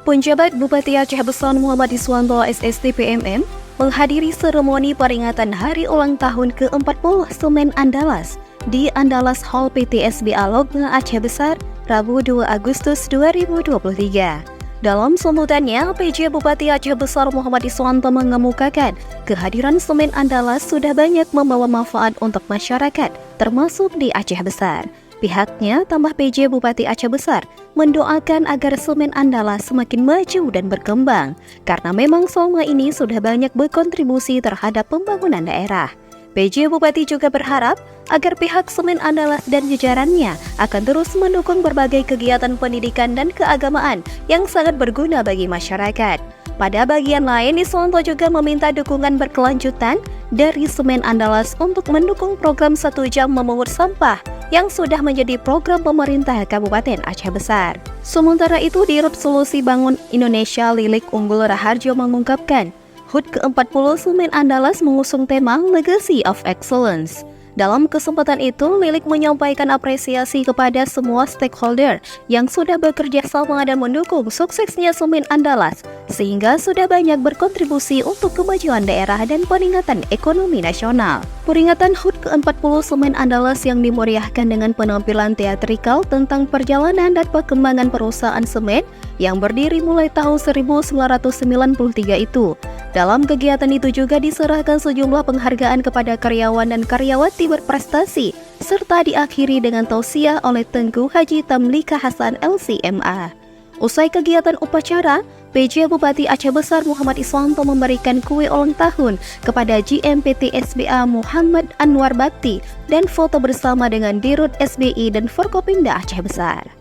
Penjabat Bupati Aceh Besar Muhammad Iswanto SST PMM menghadiri seremoni peringatan Hari Ulang Tahun ke-40 Semen Andalas di Andalas Hall PT SBA Logna Aceh Besar, Rabu 2 Agustus 2023. Dalam sambutannya, PJ Bupati Aceh Besar Muhammad Iswanto mengemukakan kehadiran Semen Andalas sudah banyak membawa manfaat untuk masyarakat, termasuk di Aceh Besar. Pihaknya, tambah PJ Bupati Aceh Besar, mendoakan agar Semen Andalas semakin maju dan berkembang, karena memang selama ini sudah banyak berkontribusi terhadap pembangunan daerah. PJ Bupati juga berharap agar pihak Semen Andalas dan jajarannya akan terus mendukung berbagai kegiatan pendidikan dan keagamaan yang sangat berguna bagi masyarakat. Pada bagian lain, Iswanto juga meminta dukungan berkelanjutan dari Semen Andalas untuk mendukung program 1 jam memungut sampah yang sudah menjadi program pemerintah Kabupaten Aceh Besar. Sementara itu, Dirut Solusi Bangun Indonesia Lilik Unggul Raharjo mengungkapkan, HUT ke-40 Semen Andalas mengusung tema Legacy of Excellence. Dalam kesempatan itu, Lilik menyampaikan apresiasi kepada semua stakeholder yang sudah bekerja sama dan mendukung suksesnya Semen Andalas, sehingga sudah banyak berkontribusi untuk kemajuan daerah dan peningkatan ekonomi nasional. Peringatan HUT ke-40 Semen Andalas yang dimeriahkan dengan penampilan teatrikal tentang perjalanan dan perkembangan perusahaan semen yang berdiri mulai tahun 1993 itu. Dalam kegiatan itu juga diserahkan sejumlah penghargaan kepada karyawan dan karyawati berprestasi, serta diakhiri dengan tausiah oleh Tengku Haji Tamlika Hasan LCMA. Usai kegiatan upacara, PJ Bupati Aceh Besar Muhammad Iswanto memberikan kue ulang tahun kepada GM PT SBA Muhammad Anwar Bakti dan foto bersama dengan Dirut SBI dan Forkopimda Aceh Besar.